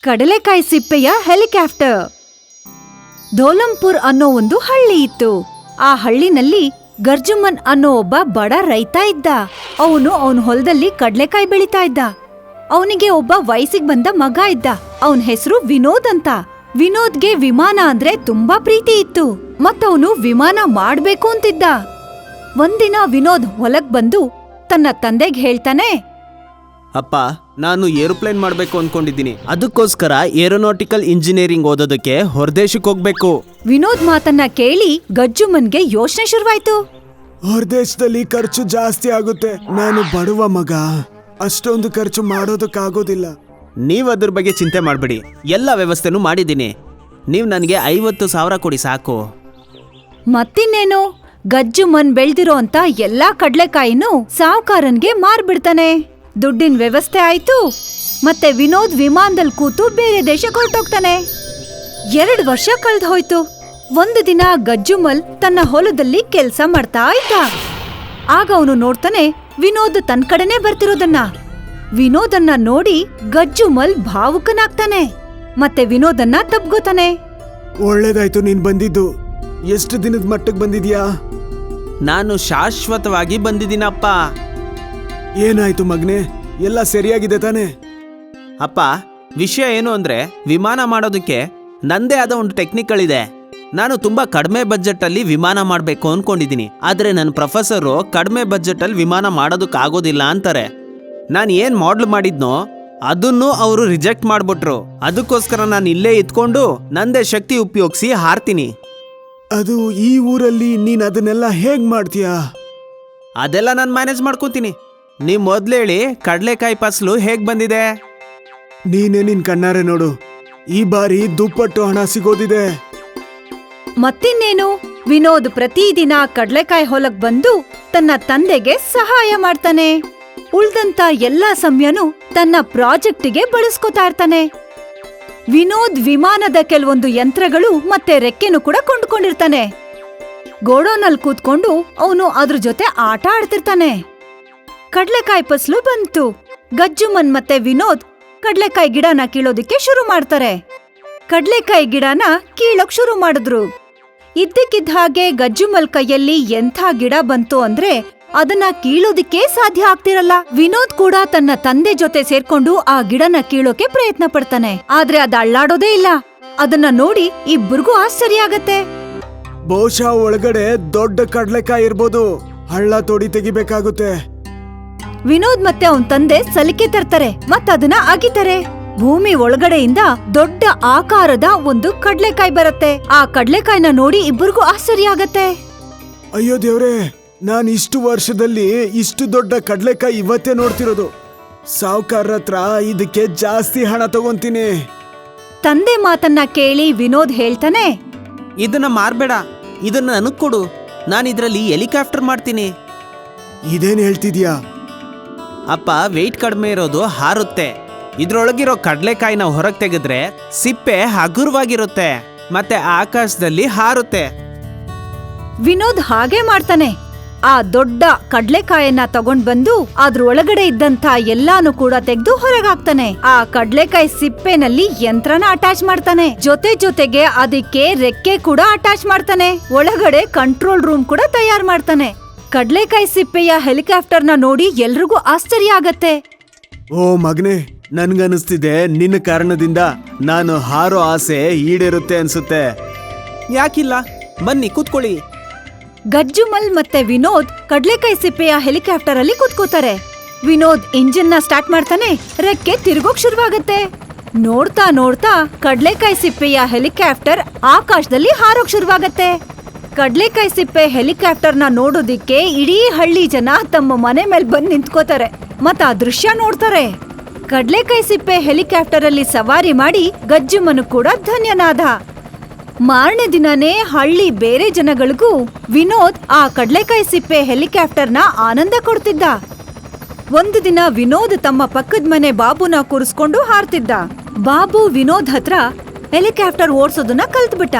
ಕಡಲೆಕಾಯಿ ಸಿಪ್ಪೆಯ ಹೆಲಿಕಾಪ್ಟರ್. ಧೋಲಂಪುರ್ ಅನ್ನೋ ಒಂದು ಹಳ್ಳಿ ಇತ್ತು. ಆ ಹಳ್ಳಿನಲ್ಲಿ ಗರ್ಜುಮನ್ ಅನ್ನೋ ಒಬ್ಬ ಬಡ ರೈತ ಇದ್ದ. ಅವನ ಹೊಲದಲ್ಲಿ ಕಡಲೆಕಾಯಿ ಬೆಳೀತಾ ಇದ್ದ. ಅವನಿಗೆ ಒಬ್ಬ ವಯಸ್ಸಿಗೆ ಬಂದ ಮಗ ಇದ್ದ. ಅವನ ಹೆಸರು ವಿನೋದ್ ಅಂತ. ವಿನೋದ್ಗೆ ವಿಮಾನ ಅಂದ್ರೆ ತುಂಬಾ ಪ್ರೀತಿ ಇತ್ತು, ಮತ್ತವನು ವಿಮಾನ ಮಾಡ್ಬೇಕು ಅಂತಿದ್ದ. ಒಂದಿನ ವಿನೋದ್ ಹೊಲಕ್ ಬಂದು ತನ್ನ ತಂದೆಗೆ ಹೇಳ್ತಾನೆ, ಅಪ್ಪ, ನಾನು ಏರೋಪ್ಲೇನ್ ಮಾಡ್ಬೇಕು ಅನ್ಕೊಂಡಿದ್ದೀನಿ. ಅದಕ್ಕೋಸ್ಕರ ಏರೋನಾಟಿಕಲ್ ಇಂಜಿನಿಯರಿಂಗ್ ಓದೋದಕ್ಕೆ ಹೊರದೇಶಕ್ಕೆ ಹೋಗ್ಬೇಕು. ವಿನೋದ್ ಮಾತನ್ನ ಕೇಳಿ ಗಜ್ಜುಮನ್ಗೆ ಯೋಚನೆ ಶುರುವಾಯ್ತು. ಹೊರದೇಶದಲ್ಲಿ ಖರ್ಚು ಜಾಸ್ತಿ ಆಗುತ್ತೆ. ನಾನು ಬಡವ ಮಗ, ಅಷ್ಟೊಂದು ಖರ್ಚು ಮಾಡೋದಕ್ಕಾಗೋದಿಲ್ಲ. ನೀವು ಅದ್ರ ಬಗ್ಗೆ ಚಿಂತೆ ಮಾಡಬೇಡಿ, ಎಲ್ಲ ವ್ಯವಸ್ಥೆನೂ ಮಾಡಿದ್ದೀನಿ. ನೀವು ನನಗೆ 50,000 ಕೊಡಿ ಸಾಕು. ಮತ್ತಿನ್ನೇನು, ಗಜ್ಜುಮನ್ ಬೆಳ್ದಿರೋ ಅಂತ ಎಲ್ಲಾ ಕಡ್ಲೆಕಾಯಿನೂ ಸಾವ್ಕಾರನ್ಗೆ ಮಾರ್ಬಿಡ್ತಾನೆ. ದುಡ್ಡಿನ ವ್ಯವಸ್ಥೆ ಆಯ್ತು. ಮತ್ತೆ ವಿನೋದ್ ವಿಮಾನದಲ್ಲಿ ಕೂತು ಬೇರೆ ದೇಶಕ್ಕೆ ಹೊರಟೋಗ್ತಾನೆ. 2 ವರ್ಷ ಕಳ್ದ್ ಹೋಯ್ತು. ಒಂದು ದಿನ ಗಜ್ಜುಮಲ್ ತನ್ನ ಹೊಲದಲ್ಲಿ ಕೆಲ್ಸ ಮಾಡ್ತಾ ಇದ್ದ. ಆಗ ಅವನು ನೋಡ್ತಾನೆ ವಿನೋದ್ ತನ್ನ ಕಡೆನೇ ಬರ್ತಿರೋದನ್ನ. ವಿನೋದನ್ನ ನೋಡಿ ಗಜ್ಜುಮಲ್ ಭಾವುಕನಾಗ್ತಾನೆ. ಮತ್ತೆ ವಿನೋದನ್ನ ತಬ್ಗೋತಾನೆ. ಒಳ್ಳೇದಾಯ್ತು ನೀನ್ ಬಂದಿದ್ದು. ಎಷ್ಟು ದಿನದ ಮಟ್ಟಕ್ಕೆ ಬಂದಿದ್ಯಾ? ನಾನು ಶಾಶ್ವತವಾಗಿ ಬಂದಿದ್ದೀನಪ್ಪ. ಏನಾಯ್ತು ಮಗನೇ, ಎಲ್ಲ ಸರಿಯಾಗಿದೆ ತಾನೆ? ಅಪ್ಪ, ವಿಷಯ ಏನು ಅಂದ್ರೆ ವಿಮಾನ ಮಾಡೋದಕ್ಕೆ ನಂದೇ ಆದ ಒಂದು ಟೆಕ್ನಿಕ್ಗಳಿದೆ. ನಾನು ತುಂಬಾ ಕಡಿಮೆ ಬಜೆಟಲ್ಲಿ ವಿಮಾನ ಮಾಡಬೇಕು ಅನ್ಕೊಂಡಿದ್ದೀನಿ. ಆದರೆ ನನ್ನ ಪ್ರೊಫೆಸರು ಕಡಿಮೆ ಬಜೆಟಲ್ಲಿ ವಿಮಾನ ಮಾಡೋದಕ್ಕಾಗೋದಿಲ್ಲ ಅಂತಾರೆ. ನಾನು ಏನು ಮಾಡ್ಲ್ ಮಾಡಿದ್ನೋ ಅದನ್ನು ಅವರು ರಿಜೆಕ್ಟ್ ಮಾಡಿಬಿಟ್ರು. ಅದಕ್ಕೋಸ್ಕರ ನಾನು ಇಲ್ಲೇ ಇದ್ಕೊಂಡು ನಂದೇ ಶಕ್ತಿ ಉಪಯೋಗಿಸಿ ಹಾರ್ತೀನಿ. ಅದು ಈ ಊರಲ್ಲಿ ನೀನ್ ಅದನ್ನೆಲ್ಲ ಹೇಗ್ ಮಾಡ್ತೀಯಾ? ಅದೆಲ್ಲ ನಾನು ಮ್ಯಾನೇಜ್ ಮಾಡ್ಕೊತೀನಿ. ನೀವು ಮೊದಲು ಹೇಳಿ, ಕಡಲೆಕಾಯಿ ಫಸಲು ಹೇಗೆ ಬಂದಿದೆ? ನೀನೇ ನಿನ್ ಕಣ್ಣಾರೆ ನೋಡು, ಈ ಬಾರಿ ದುಪ್ಪಟ್ಟು ಹಣ ಸಿಗೋದಿದೆ. ಮತ್ತಿನ್ನೇನು, ವಿನೋದ್ ಪ್ರತಿದಿನ ಕಡ್ಲೆಕಾಯಿ ಹೊಲಕ್ ಬಂದು ತನ್ನ ತಂದೆಗೆ ಸಹಾಯ ಮಾಡ್ತಾನೆ. ಉಳ್ದಂತ ಎಲ್ಲಾ ಸಮಯನೂ ತನ್ನ ಪ್ರಾಜೆಕ್ಟಿಗೆ ಬಳಸ್ಕೊತಾ ಇರ್ತಾನೆ. ವಿನೋದ್ ವಿಮಾನದ ಕೆಲವೊಂದು ಯಂತ್ರಗಳು ಮತ್ತೆ ರೆಕ್ಕೆನೂ ಕೂಡ ಕೊಂಡ್ಕೊಂಡಿರ್ತಾನೆ. ಗೋಡೌನಲ್ಲಿ ಕೂತ್ಕೊಂಡು ಅವನು ಅದ್ರ ಜೊತೆ ಆಟ ಆಡ್ತಿರ್ತಾನೆ. ಕಡ್ಲೆಕಾಯಿ ಫಸಲು ಬಂತು. ಗಜ್ಜುಮನ್ ಮತ್ತೆ ವಿನೋದ್ ಕಡ್ಲೆಕಾಯಿ ಗಿಡನ ಕೀಳೋದಿಕ್ಕೆ ಶುರು ಮಾಡ್ತಾರೆ. ಕಡ್ಲೆಕಾಯಿ ಗಿಡನ ಕೀಳೋಕ್ ಶುರು ಮಾಡಿದ್ರು. ಇದ್ದಕ್ಕಿದ್ದ ಹಾಗೆ ಗಜ್ಜುಮಲ್ ಕೈಯಲ್ಲಿ ಎಂಥ ಗಿಡ ಬಂತು ಅಂದ್ರೆ ಅದನ್ನ ಕೀಳೋದಿಕ್ಕೆ ಸಾಧ್ಯ ಆಗ್ತಿರಲ್ಲ. ವಿನೋದ್ ಕೂಡ ತನ್ನ ತಂದೆ ಜೊತೆ ಸೇರ್ಕೊಂಡು ಆ ಗಿಡನ ಕೀಳೋಕೆ ಪ್ರಯತ್ನ ಪಡ್ತಾನೆ. ಆದ್ರೆ ಅದು ಅಳ್ಳಾಡೋದೇ ಇಲ್ಲ. ಅದನ್ನ ನೋಡಿ ಇಬ್ಬರಿಗೂ ಆಶ್ಚರ್ಯ ಆಗತ್ತೆ. ಬಹುಶಃ ಒಳಗಡೆ ದೊಡ್ಡ ಕಡ್ಲೆಕಾಯಿ ಇರ್ಬೋದು. ಹಳ್ಳ ತೋಡಿ ತೆಗಿಬೇಕಾಗುತ್ತೆ. ವಿನೋದ್ ಮತ್ತೆ ಅವನ್ ತಂದೆ ಸಲಿಕೆ ತರ್ತಾರೆ ಮತ್ತದನ್ನ ಅಗಿತಾರೆ. ಭೂಮಿ ಒಳಗಡೆಯಿಂದ ದೊಡ್ಡ ಆಕಾರದ ಒಂದು ಕಡ್ಲೆಕಾಯಿ ಬರುತ್ತೆ. ಆ ಕಡ್ಲೆಕಾಯಿನ ನೋಡಿ ಇಬ್ಬರಿಗೂ ಆಶ್ಚರ್ಯ ಆಗತ್ತೆ. ಅಯ್ಯೋ ದೇವ್ರೆ, ನಾನ್ ಇಷ್ಟು ವರ್ಷದಲ್ಲಿ ಇಷ್ಟು ದೊಡ್ಡ ಕಡ್ಲೆಕಾಯಿ ಇವತ್ತೇ ನೋಡ್ತಿರೋದು. ಸಾವ್ಕಾರರ ಹತ್ರ ಇದಕ್ಕೆ ಜಾಸ್ತಿ ಹಣ ತಗೊಂತೀನಿ. ತಂದೆ ಮಾತನ್ನ ಕೇಳಿ ವಿನೋದ್ ಹೇಳ್ತಾನೆ, ಇದನ್ನ ಮಾರ್ಬೇಡ, ಇದನ್ನ ನನಗ್ ಕೊಡು. ನಾನು ಇದರಲ್ಲಿ ಹೆಲಿಕಾಪ್ಟರ್ ಮಾಡ್ತೀನಿ. ಇದೇನ್ ಹೇಳ್ತಿದ್ಯಾ? ಅಪ್ಪ, ವೆಯ್ಟ್ ಕಡಿಮೆ ಇರೋದು ಹಾರುತ್ತೆ. ಇದ್ರೊಳಗಿರೋ ಕಡಲೆಕಾಯಿನ ಹೊರಗೆ ತೆಗೆದ್ರೆ ಸಿಪ್ಪೆ ಹಗುರವಾಗಿರುತ್ತೆ ಮತ್ತೆ ಆಕಾಶದಲ್ಲಿ ಹಾರುತ್ತೆ. ವಿನೋದ್ ಹಾಗೆ ಮಾಡ್ತಾನೆ. ಆ ದೊಡ್ಡ ಕಡ್ಲೆಕಾಯನ್ನ ತಗೊಂಡ್ ಬಂದು ಅದ್ರ ಒಳಗಡೆ ಇದ್ದಂತ ಎಲ್ಲಾನು ಕೂಡ ತೆಗೆದು ಹೊರಗಾಕ್ತಾನೆ. ಆ ಕಡ್ಲೆಕಾಯಿ ಸಿಪ್ಪೆನಲ್ಲಿ ಯಂತ್ರನ ಅಟ್ಯಾಚ್ ಮಾಡ್ತಾನೆ. ಜೊತೆಗೆ ಅದಕ್ಕೆ ರೆಕ್ಕೆ ಕೂಡ ಅಟ್ಯಾಚ್ ಮಾಡ್ತಾನೆ. ಒಳಗಡೆ ಕಂಟ್ರೋಲ್ ರೂಮ್ ಕೂಡ ತಯಾರು ಮಾಡ್ತಾನೆ. ಕಡ್ಲೆಕಾಯಿ ಸಿಪ್ಪೆಯ ಹೆಲಿಕಾಪ್ಟರ್ನ ನೋಡಿ ಎಲ್ರಿಗೂ ಆಶ್ಚರ್ಯ ಆಗತ್ತೆ. ಓ ಮಗನೇ, ನನ್ಗನ್ನಿಸ್ತಿದೆ ನಿನ್ನ ಕಾರಣದಿಂದ ನಾನು ಹಾರೋ ಆಸೆ ಈಡೇರುತ್ತೆ ಅನ್ಸುತ್ತೆ. ಯಾಕಿಲ್ಲ, ಬನ್ನಿ ಕೂತ್ಕೊಳ್ಳಿ. ಗಜ್ಜುಮಲ್ ಮತ್ತೆ ವಿನೋದ್ ಕಡ್ಲೆಕಾಯಿ ಸಿಪ್ಪೆಯ ಹೆಲಿಕಾಪ್ಟರ್ ಅಲ್ಲಿ ಕೂತ್ಕೋತಾರೆ. ವಿನೋದ್ ಇಂಜಿನ್ ನ ಸ್ಟಾರ್ಟ್ ಮಾಡ್ತಾನೆ. ರೆಕ್ಕೆ ತಿರುಗೋಕ್ ಶುರುವಾಗತ್ತೆ. ನೋಡ್ತಾ ನೋಡ್ತಾ ಕಡ್ಲೆಕಾಯಿ ಸಿಪ್ಪೆಯ ಹೆಲಿಕಾಪ್ಟರ್ ಆಕಾಶದಲ್ಲಿ ಹಾರೋಕ್ ಶುರುವಾಗತ್ತೆ. ಕಡ್ಲೆಕಾಯಿ ಸಿಪ್ಪೆ ಹೆಲಿಕಾಪ್ಟರ್ ನ ನೋಡೋದಿಕ್ಕೆ ಇಡೀ ಹಳ್ಳಿ ಜನ ತಮ್ಮ ಮನೆ ಮೇಲೆ ಬಂದು ನಿಂತ್ಕೋತಾರೆ ಮತ್ತ ಆ ದೃಶ್ಯ ನೋಡ್ತಾರೆ. ಕಡ್ಲೆಕಾಯಿ ಸಿಪ್ಪೆ ಹೆಲಿಕಾಪ್ಟರ್ ಅಲ್ಲಿ ಸವಾರಿ ಮಾಡಿ ಗಜ್ಜುಮನು ಕೂಡ ಧನ್ಯನಾದ. ಮಾರನೇ ದಿನನೇ ಹಳ್ಳಿ ಬೇರೆ ಜನಗಳಿಗೂ ವಿನೋದ್ ಆ ಕಡ್ಲೆಕಾಯಿ ಸಿಪ್ಪೆ ಹೆಲಿಕಾಪ್ಟರ್ನ ಆನಂದ ಕೊಡ್ತಿದ್ದ. ಒಂದು ದಿನ ವಿನೋದ್ ತಮ್ಮ ಪಕ್ಕದ ಮನೆ ಬಾಬುನ ಕೂರಿಸ್ಕೊಂಡು ಹಾರ್ತಿದ್ದ. ಬಾಬು ವಿನೋದ್ ಹತ್ರ ಹೆಲಿಕಾಪ್ಟರ್ ಓಡ್ಸೋದನ್ನ ಕಲ್ತ್ಬಿಟ್ಟ.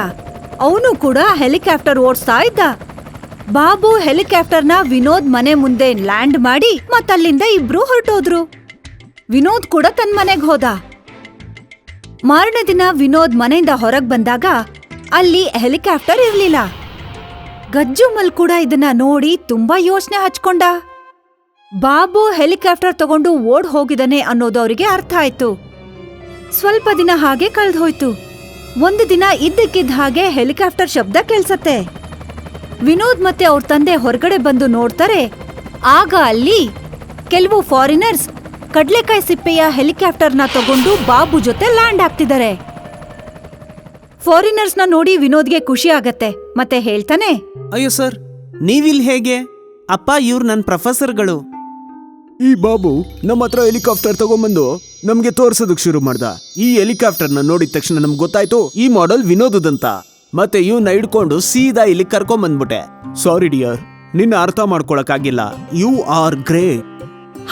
ಅವನು ಕೂಡ ಹೆಲಿಕಾಪ್ಟರ್ ಓಡಿಸ್ತಾ ಇದ್ದ. ಬಾಬು ಹೆಲಿಕಾಪ್ಟರ್ನ ವಿನೋದ್ ಮನೆ ಮುಂದೆ ಲ್ಯಾಂಡ್ ಮಾಡಿ ಮತ್ತಲ್ಲಿಂದ ಇಬ್ರು ಹೊರಟೋದ್ರು. ವಿನೋದ್ ಕೂಡ ತನ್ನ ಮನೆಗ್ ಹೋದ. ಮಾರನೇ ದಿನ ವಿನೋದ್ ಮನೆಯಿಂದ ಹೊರಗ್ ಬಂದಾಗ ಅಲ್ಲಿ ಹೆಲಿಕಾಪ್ಟರ್ ಇರ್ಲಿಲ್ಲ. ಗಜ್ಜುಮಲ್ ಕೂಡ ಇದನ್ನ ನೋಡಿ ತುಂಬಾ ಯೋಚನೆ ಹಚ್ಕೊಂಡ. ಬಾಬು ಹೆಲಿಕಾಪ್ಟರ್ ತಗೊಂಡು ಓಡ್ ಹೋಗಿದಾನೆ ಅನ್ನೋದು ಅವರಿಗೆ ಅರ್ಥ ಆಯ್ತು. ಸ್ವಲ್ಪ ದಿನ ಹಾಗೆ ಕಳ್ದೋಯ್ತು. ಒಂದು ದಿನ ಇದ್ದಕ್ಕಿದ್ದ ಹಾಗೆ ಹೆಲಿಕಾಪ್ಟರ್ ಶಬ್ದ ಕೇಳ್ಸತ್ತೆ. ವಿನೋದ್ ಮತ್ತೆ ಅವ್ರ ತಂದೆ ಹೊರಗಡೆ ಬಂದು ನೋಡ್ತಾರೆ. ಆಗ ಅಲ್ಲಿ ಕೆಲವು ಫಾರಿನರ್ಸ್ ಕಡ್ಲೆಕಾಯಿ ಸಿಪ್ಪೆಯ ಹೆಲಿಕಾಪ್ಟರ್ನ ತಗೊಂಡು ಬಾಬು ಜೊತೆ ಲ್ಯಾಂಡ್ ಆಗ್ತಿದ್ದಾರೆ. ಫಾರಿನರ್ಸ್ನ ನೋಡಿ ವಿನೋದ್ಗೆ ಖುಷಿ ಆಗತ್ತೆ. ಮತ್ತೆ ಹೇಳ್ತಾನೆ, ಅಯ್ಯೋ ಸರ್, ನೀವಿಲ್ ಹೇಗೆ? ಅಪ್ಪ, ಇವ್ರು ನನ್ನ ಪ್ರೊಫೆಸರ್ಗಳು. ಈ ಬಾಬು ನಮ್ಮ ಹತ್ರ ಹೆಲಿಕಾಪ್ಟರ್ ತಗೊಂಬಂದು ನಮ್ಗೆ ತೋರ್ಸೋದಕ್ ಶುರು ಮಾಡ್ದ. ಈ ಹೆಲಿಕಾಪ್ಟರ್ನ ನೋಡಿದ ತಕ್ಷಣ ನಮ್ಗೆ ಗೊತ್ತಾಯ್ತು ಈ ಮಾಡೆಲ್ ವಿನೋದದಂತ. ಮತ್ತೆ ಇವನ್ನ ಹಿಡ್ಕೊಂಡು ಸೀದಾ ಇಲ್ಲಿ ಕರ್ಕೊಂಬಂದ್ಬಿಟ್ಟೆ. ಸಾರಿ ಡಿಯರ್, ನಿನ್ನ ಅರ್ಥ ಮಾಡ್ಕೊಳಕ್ಕಾಗಿಲ್ಲ. You are great.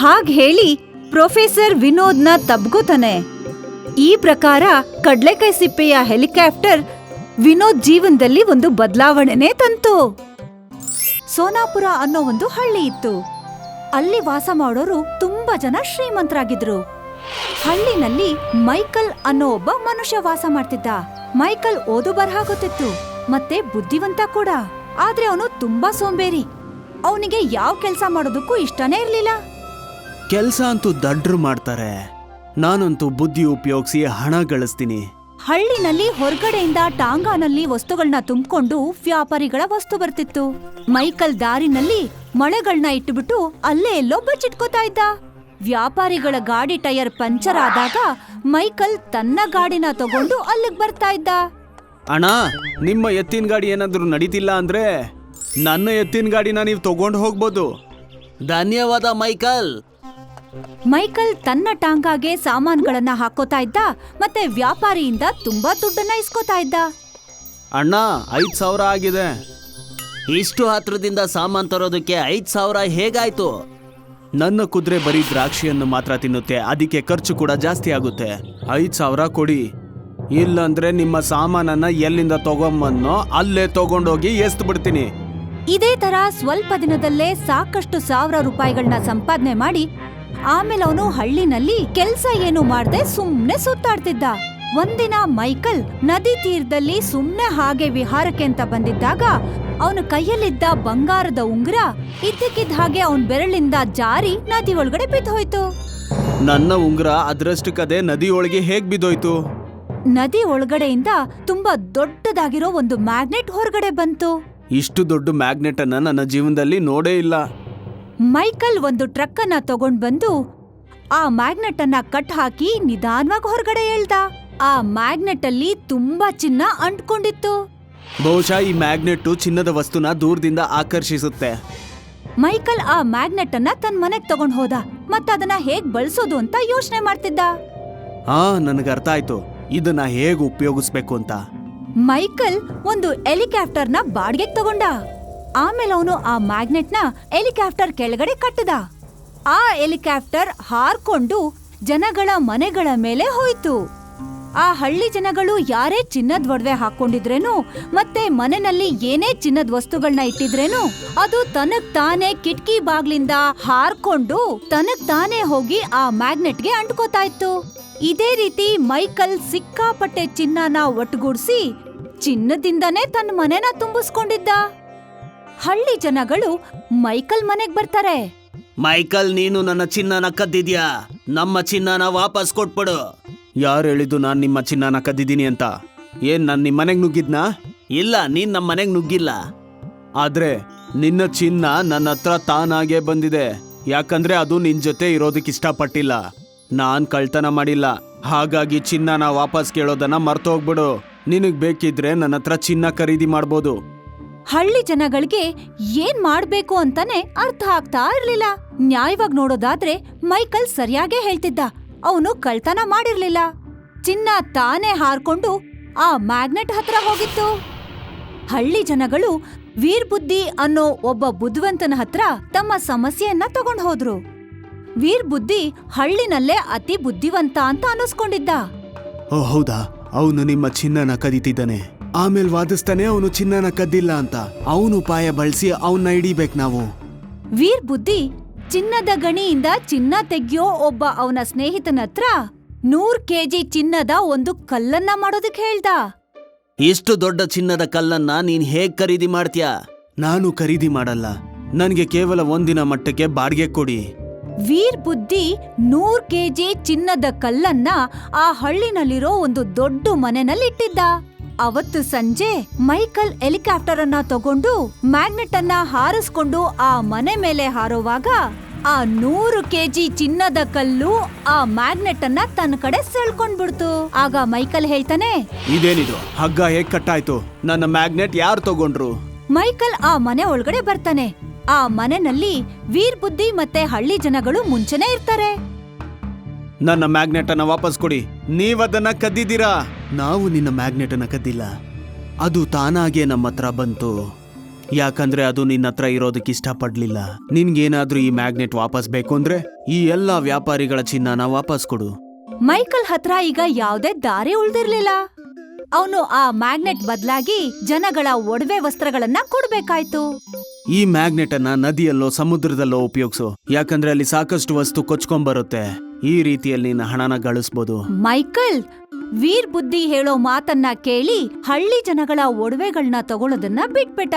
ಹಾಗ್ ಹೇಳಿ ಪ್ರೊಫೆಸರ್ ವಿನೋದ್ನ ತಬ್ಗೋತಾನೆ. ಈ ಪ್ರಕಾರ ಕಡ್ಲೆಕಾಯಿ ಸಿಪ್ಪೆಯ ಹೆಲಿಕಾಪ್ಟರ್ ವಿನೋದ್ ಜೀವನದಲ್ಲಿ ಒಂದು ಬದಲಾವಣೆನೇ ತಂತು. ಸೋನಾಪುರ ಅನ್ನೋ ಒಂದು ಹಳ್ಳಿ ಇತ್ತು. ಅಲ್ಲಿ ವಾಸ ಮಾಡೋರು ತುಂಬಾ ಜನ ಶ್ರೀಮಂತರಾಗಿದ್ರು. ಹಳ್ಳಿನಲ್ಲಿ ಮೈಕಲ್ ಅನ್ನೋ ಒಬ್ಬ ಮನುಷ್ಯ ವಾಸ ಮಾಡ್ತಿದ್ದ. ಮೈಕಲ್ ಓದು ಬರಹ ಗೊತ್ತಿತ್ತು ಮತ್ತೆ ಬುದ್ಧಿವಂತ ಕೂಡ. ಆದ್ರೆ ಅವನು ತುಂಬಾ ಸೋಂಬೇರಿ. ಅವನಿಗೆ ಯಾವ ಕೆಲ್ಸ ಮಾಡೋದಕ್ಕೂ ಇಷ್ಟನೇ ಇರ್ಲಿಲ್ಲ. ಕೆಲ್ಸ ಅಂತೂ ದಡ್ರು ಮಾಡ್ತಾರೆ, ನಾನಂತೂ ಬುದ್ಧಿ ಉಪಯೋಗಿಸಿ ಹಣ ಗಳಿಸ್ತೀನಿ. ಹಳ್ಳಿನಲ್ಲಿ ಹೊರಗಡೆಯಿಂದ ಟಾಂಗಾನಲ್ಲಿ ವಸ್ತುಗಳನ್ನ ತುಂಬಿಕೊಂಡು ವ್ಯಾಪಾರಿಗಳ ವಸ್ತು ಬರ್ತಿತ್ತು. ಮೈಕಲ್ ದಾರಿನಲ್ಲಿ ಮಳೆಗಳನ್ನ ಇಟ್ಟುಬಿಟ್ಟು ಅಲ್ಲೇ ಎಲ್ಲೋ ಬಚ್ಚಿಟ್ಕೋತಾ ಇದ್ದ. ವ್ಯಾಪಾರಿಗಳ ಗಾಡಿ ಟೈರ್ ಪಂಚರ್ ಆದಾಗ ಮೈಕಲ್ ತನ್ನ ಗಾಡಿನ ತಗೊಂಡು ಅಲ್ಲಿಗೆ ಬರ್ತಾ ಇದ್ದ. ಅಣ್ಣ, ನಿಮ್ಮ ಎತ್ತಿನ ಗಾಡಿ ಏನಾದ್ರೂ ನಡೀತಿಲ್ಲ ಅಂದ್ರೆ ನನ್ನ ಎತ್ತಿನ ಗಾಡಿನ ನೀವು ತಗೊಂಡು ಹೋಗ್ಬೋದು. ಧನ್ಯವಾದ ಮೈಕಲ್. ಮೈಕಲ್ ತನ್ನ ಟಾಂಗಾಗೆ ಸಾಮಾನುಗಳನ್ನ ಹಾಕೋತಾ ಇದ್ದ ಮತ್ತೆ ವ್ಯಾಪಾರಿಯಿಂದ ತುಂಬಾ ದುಡ್ಡನ್ನ ಇಸ್ಕೋತಾ ಇದ್ದ. ಅಣ್ಣ, 5,000 ಆಗಿದೆ. ಇಷ್ಟು ಹತ್ರದಿಂದ ಸಾಮಾನ್ ತರೋದಕ್ಕೆ 5,000 ಹೇಗಾಯ್ತು? ನನ್ನ ಕುದುರೆ ಬರೀ ದ್ರಾಕ್ಷಿಯನ್ನು ಮಾತ್ರ ತಿನ್ನುತ್ತೆ, ಅದಕ್ಕೆ ಖರ್ಚು ಕೂಡ ಜಾಸ್ತಿ ಆಗುತ್ತೆ. 5,000 ಕೊಡಿ, ಇಲ್ಲಂದ್ರೆ ನಿಮ್ಮ ಸಾಮಾನನ್ನ ಎಲ್ಲಿಂದ ತಗೊಂಬನ್ನೋ ಅಲ್ಲೇ ತಗೊಂಡೋಗಿ ಎಸ್ತ್ ಬಿಡ್ತೀನಿ. ಇದೇ ತರ ಸ್ವಲ್ಪ ದಿನದಲ್ಲೇ ಸಾಕಷ್ಟು ಸಾವಿರ ರೂಪಾಯಿಗಳನ್ನ ಸಂಪಾದನೆ ಮಾಡಿ ಆಮೇಲೆ ಅವನು ಹಳ್ಳಿನಲ್ಲಿ ಕೆಲ್ಸ ಏನು ಮಾಡದೆ ಸುಮ್ನೆ ಸುತ್ತಾಡ್ತಿದ್ದ. ಒಂದಿನ ಮೈಕಲ್ ನದಿ ತೀರದಲ್ಲಿ ಸುಮ್ನೆ ಹಾಗೆ ವಿಹಾರಕ್ಕೆ ಅಂತ ಬಂದಿದ್ದಾಗ ಅವನ ಕೈಯಲ್ಲಿದ್ದ ಬಂಗಾರದ ಉಂಗುರ ಇದ್ದಕ್ಕಿದ್ದ ಹಾಗೆ ಅವನ್ ಬೆರಳಿಂದ ಜಾರಿ ನದಿ ಒಳಗಡೆ ಬಿದ್ದೋಯ್ತು. ನನ್ನ ಉಂಗುರ ಅದರಷ್ಟಕ್ಕದೇ ನದಿ ಒಳಗೆ ಹೇಗ್ ಬಿದ್ದೋಯ್ತು? ನದಿ ಒಳಗಡೆಯಿಂದ ತುಂಬಾ ದೊಡ್ಡದಾಗಿರೋ ಒಂದು ಮ್ಯಾಗ್ನೆಟ್ ಹೊರಗಡೆ ಬಂತು. ಇಷ್ಟು ದೊಡ್ಡ ಮ್ಯಾಗ್ನೆಟ್ ಅನ್ನ ನನ್ನ ಜೀವನದಲ್ಲಿ ನೋಡೇ ಇಲ್ಲ. ಮೈಕಲ್ ಒಂದು ಟ್ರಕ್ ಅನ್ನ ತಗೊಂಡ್ ಬಂದು ಆ ಮ್ಯಾಗ್ನೆಟ್ ಅನ್ನ ಕಟ್ ಹಾಕಿ ನಿಧಾನವಾಗಿ ಹೊರಗಡೆ ಎಳ್ದ. ಆ ಮ್ಯಾಗ್ನೆಟ್ ಅಲ್ಲಿ ತುಂಬಾ ಚಿನ್ನ ಅಂಟ್ಕೊಂಡಿತ್ತು. ಬಹುಶಃ ಈ ಮ್ಯಾಗ್ನೆಟ್ ಚಿನ್ನದ ವಸ್ತುನ ದೂರದಿಂದ ಆಕರ್ಷಿಸುತ್ತೆ. ಮೈಕಲ್ ಆ ಮ್ಯಾಗ್ನೆಟ್ ಅನ್ನ ತನ್ನ ಮನೆಗ್ ತಗೊಂಡ್ ಹೋದ ಮತ್ತದನ್ನ ಹೇಗ್ ಬಳಸೋದು ಅಂತ ಯೋಚನೆ ಮಾಡ್ತಿದ್ದ. ನನಗೆ ಅರ್ಥ ಆಯ್ತು, ಇದನ್ನ ಹೇಗ್ ಉಪಯೋಗಿಸ್ಬೇಕು ಅಂತ. ಮೈಕಲ್ ಒಂದು ಹೆಲಿಕಾಪ್ಟರ್ನ ಬಾಡಿಗೆಗೆ ತಗೊಂಡ. ಆಮೇಲೆ ಅವನು ಆ ಮ್ಯಾಗ್ನೆಟ್ನ ಹೆಲಿಕಾಪ್ಟರ್ ಕೆಳಗಡೆ ಕಟ್ಟದ. ಆ ಹೆಲಿಕಾಪ್ಟರ್ ಹಾರ್ಕೊಂಡು ಜನಗಳ ಮನೆಗಳ ಮೇಲೆ ಹೋಯ್ತು. ಆ ಹಳ್ಳಿ ಜನಗಳು ಯಾರೇ ಚಿನ್ನದ ಒಡವೆ ಹಾಕೊಂಡಿದ್ರೇನು ಮತ್ತೆ ಮನೆಯಲ್ಲಿ ಏನೇ ಚಿನ್ನದ ವಸ್ತುಗಳನ್ನ ಇಟ್ಟಿದ್ರೇನು ಅದು ತನಗ್ ತಾನೇ ಕಿಟಕಿ ಬಾಗ್ಲಿಂದ ಹಾರ್ಕೊಂಡು ತನಗ್ ತಾನೇ ಹೋಗಿ ಆ ಮ್ಯಾಗ್ನೆಟ್ಗೆ ಅಂಟ್ಕೋತಾ ಇತ್ತು. ಇದೇ ರೀತಿ ಮೈಕಲ್ ಸಿಕ್ಕಾಪಟ್ಟೆ ಚಿನ್ನನ ಒಟ್ಟುಗೂಡ್ಸಿ ಚಿನ್ನದಿಂದನೇ ತನ್ನ ಮನೆನ ತುಂಬಿಸ್ಕೊಂಡಿದ್ದ. ಹಳ್ಳಿ ಜನಗಳು ಮೈಕಲ್ ಮನೆಗ್ ಬರ್ತಾರೆ. ಮೈಕಲ್, ನೀನು ನನ್ನ ಚಿನ್ನನ ಕದ್ದಿದ್ಯಾ? ನಮ್ಮ ಚಿನ್ನನ ವಾಪಸ್ ಕೊಟ್ಬಿಡು. ಯಾರು ಹೇಳಿದ್ದು ನಾನ್ ನಿಮ್ಮ ಚಿನ್ನನ ಕದ್ದಿದ್ದೀನಿ ಅಂತ? ಏನ್ ನಾನ್ ನಿಮ್ ಮನೆಗ್ ನುಗ್ಗಿದ್ನಾ? ಇಲ್ಲ, ನೀನ್ ನಮ್ಮ ಮನೆಗ್ ನುಗ್ಗಿಲ್ಲ. ಆದ್ರೆ ನಿನ್ನ ಚಿನ್ನ ನನ್ನ ಹತ್ರ ತಾನಾಗೆ ಬಂದಿದೆ. ಯಾಕಂದ್ರೆ ಅದು ನಿನ್ ಜೊತೆ ಇರೋದಕ್ಕೆ ಇಷ್ಟಪಟ್ಟಿಲ್ಲ. ನಾನ್ ಕಳ್ತನ ಮಾಡಿಲ್ಲ. ಹಾಗಾಗಿ ಚಿನ್ನನ ವಾಪಸ್ ಕೇಳೋದನ್ನ ಮರ್ತೋಗ್ಬಿಡು. ನಿನಗ್ ಬೇಕಿದ್ರೆ ನನ್ನ ಹತ್ರ ಚಿನ್ನ ಖರೀದಿ ಮಾಡ್ಬೋದು. ಹಳ್ಳಿ ಜನಗಳಿಗೆ ಏನ್ ಮಾಡ್ಬೇಕು ಅಂತಾನೆ ಅರ್ಥ ಆಗ್ತಾ ಇರ್ಲಿಲ್ಲ. ನ್ಯಾಯವಾಗಿ ನೋಡೋದಾದ್ರೆ ಮೈಕಲ್ ಸರಿಯಾಗೇ ಹೇಳ್ತಿದ್ದ. ಅವನು ಕಳ್ತನ ಮಾಡಿರ್ಲಿಲ್ಲ. ಚಿನ್ನ ತಾನೇ ಹಾರ್ಕೊಂಡು ಆ ಮ್ಯಾಗ್ನೆಟ್ ಹತ್ರ ಹೋಗಿತ್ತು. ಹಳ್ಳಿ ಜನಗಳು ವೀರ್ಬುದ್ಧಿ ಅನ್ನೋ ಒಬ್ಬ ಬುದ್ಧಿವಂತನ ಹತ್ರ ತಮ್ಮ ಸಮಸ್ಯೆಯನ್ನ ತಗೊಂಡ್ ಹೋದ್ರು. ವೀರ್ಬುದ್ಧಿ ಹಳ್ಳಿನಲ್ಲೇ ಅತಿ ಬುದ್ಧಿವಂತ ಅಂತ ಅನಿಸ್ಕೊಂಡಿದ್ದ. ಓ ಹೌದಾ, ಅವನು ನಿಮ್ಮ ಚಿನ್ನನ ಕದೀತಿದ್ದಾನೆ. ಆಮೇಲೆ ವಾದಿಸ್ತಾನೆ ಅವನು ಚಿನ್ನನ ಕದ್ದಿಲ್ಲ ಅಂತ. ಅವನು ಉಪಾಯ ಬಳಸಿ ಅವನ್ನ ಹಿಡಿಬೇಕು ನಾವು. ವೀರ್ಬುದ್ಧಿ ಚಿನ್ನದ ಗಣಿಯಿಂದ ಚಿನ್ನ ತೆಗ್ಯೋ ಒಬ್ಬ ಅವನ ಸ್ನೇಹಿತನ ಹತ್ರ 100 ಕೆಜಿ ಚಿನ್ನದ ಒಂದು ಕಲ್ಲನ್ನ ಮಾಡೋದಕ್ಕೆ ಹೇಳ್ದ. ಇಷ್ಟು ದೊಡ್ಡ ಚಿನ್ನದ ಕಲ್ಲನ್ನ ನೀನ್ ಹೇಗ್ ಖರೀದಿ ಮಾಡ್ತೀಯಾ? ನಾನು ಖರೀದಿ ಮಾಡಲ್ಲ, ನನ್ಗೆ ಕೇವಲ ಒಂದಿನ ಮಟ್ಟಕ್ಕೆ ಬಾಡಿಗೆ ಕೊಡಿ. ವೀರ್ ಬುದ್ಧಿ 100 ಕೆಜಿ ಚಿನ್ನದ ಕಲ್ಲನ್ನ ಆ ಹಳ್ಳಿನಲ್ಲಿರೋ ಒಂದು ದೊಡ್ಡ ಮನೆನಲ್ಲಿಟ್ಟಿದ್ದ. ಅವತ್ತು ಸಂಜೆ ಮೈಕಲ್ ಹೆಲಿಕಾಪ್ಟರ್ ಅನ್ನ ತಗೊಂಡು ಮ್ಯಾಗ್ನೆಟ್ ಅನ್ನ ಹಾರಿಸ್ಕೊಂಡು ಆ ಮನೆ ಮೇಲೆ ಹಾರುವಾಗ ಆ 100 ಕೆಜಿ ಚಿನ್ನದ ಕಲ್ಲು ಆ ಮ್ಯಾಗ್ನೆಟ್ ಅನ್ನ ತನ್ನ ಕಡೆ ಸೆಳ್ಕೊಂಡ್ಬಿಡ್ತು. ಆಗ ಮೈಕಲ್ ಹೇಳ್ತಾನೆ, ಇದೇನಿದು? ಹಗ್ಗ ಹೇಗ್ ಕಟ್ಟಾಯ್ತು? ನನ್ನ ಮ್ಯಾಗ್ನೆಟ್ ಯಾರು ತಗೊಂಡ್ರು? ಮೈಕಲ್ ಆ ಮನೆ ಒಳಗಡೆ ಬರ್ತಾನೆ. ಆ ಮನೆನಲ್ಲಿ ವೀರ್ ಬುದ್ಧಿ ಮತ್ತೆ ಹಳ್ಳಿ ಜನಗಳು ಮುಂಚೆನೆ ಇರ್ತಾರೆ. ನನ್ನ ಮ್ಯಾಗ್ನೆಟ್ ಅನ್ನ ವಾಪಸ್ ಕೊಡಿ. ನೀವದನ್ನ ಕದ್ದಿದ್ದೀರಾ? ನಾವು ನಿನ್ನ ಮ್ಯಾಗ್ನೆಟ್ ಅನ್ನ ಕದ್ದಿಲ್ಲ, ಅದು ತಾನಾಗೆ ನಮ್ಮ ಹತ್ರ ಬಂತು. ಯಾಕಂದ್ರೆ ಅದು ನಿನ್ನ ಹತ್ರ ಇರೋದಕ್ಕೆ ಇಷ್ಟಪಡ್ಲಿಲ್ಲ. ನಿನ್ಗೇನಾದ್ರೂ ಈ ಮ್ಯಾಗ್ನೆಟ್ ವಾಪಸ್ ಬೇಕು ಅಂದ್ರೆ ಈ ಎಲ್ಲಾ ವ್ಯಾಪಾರಿಗಳ ಚಿನ್ನನ ವಾಪಸ್ ಕೊಡು. ಮೈಕಲ್ ಹತ್ರ ಈಗ ಯಾವ್ದೇ ದಾರಿ ಉಳ್ದಿರ್ಲಿಲ್ಲ. ಅವನು ಆ ಮ್ಯಾಗ್ನೆಟ್ ಬದಲಾಗಿ ಜನಗಳ ಒಡವೆ ವಸ್ತ್ರಗಳನ್ನ ಕೊಡ್ಬೇಕಾಯ್ತು. ಈ ಮ್ಯಾಗ್ನೆಟ್ ಅನ್ನ ನದಿಯಲ್ಲೋ ಸಮುದ್ರದಲ್ಲೋ ಉಪಯೋಗಿಸು, ಯಾಕಂದ್ರೆ ಅಲ್ಲಿ ಸಾಕಷ್ಟು ವಸ್ತು ಕೊಚ್ಕೊಂಡ್ಬರುತ್ತೆ. ಈ ರೀತಿಯಲ್ಲಿ ನಿನ್ನ ಹಣನ ಗಳಿಸ್ಬೋದು. ಮೈಕಲ್ ವೀರ್ ಬುದ್ಧಿ ಹೇಳೋ ಮಾತನ್ನ ಕೇಳಿ ಹಳ್ಳಿ ಜನಗಳ ಒಡವೆಗಳನ್ನ ತಗೊಳ್ಳೋದನ್ನ ಬಿಟ್ಬಿಟ್ಟ.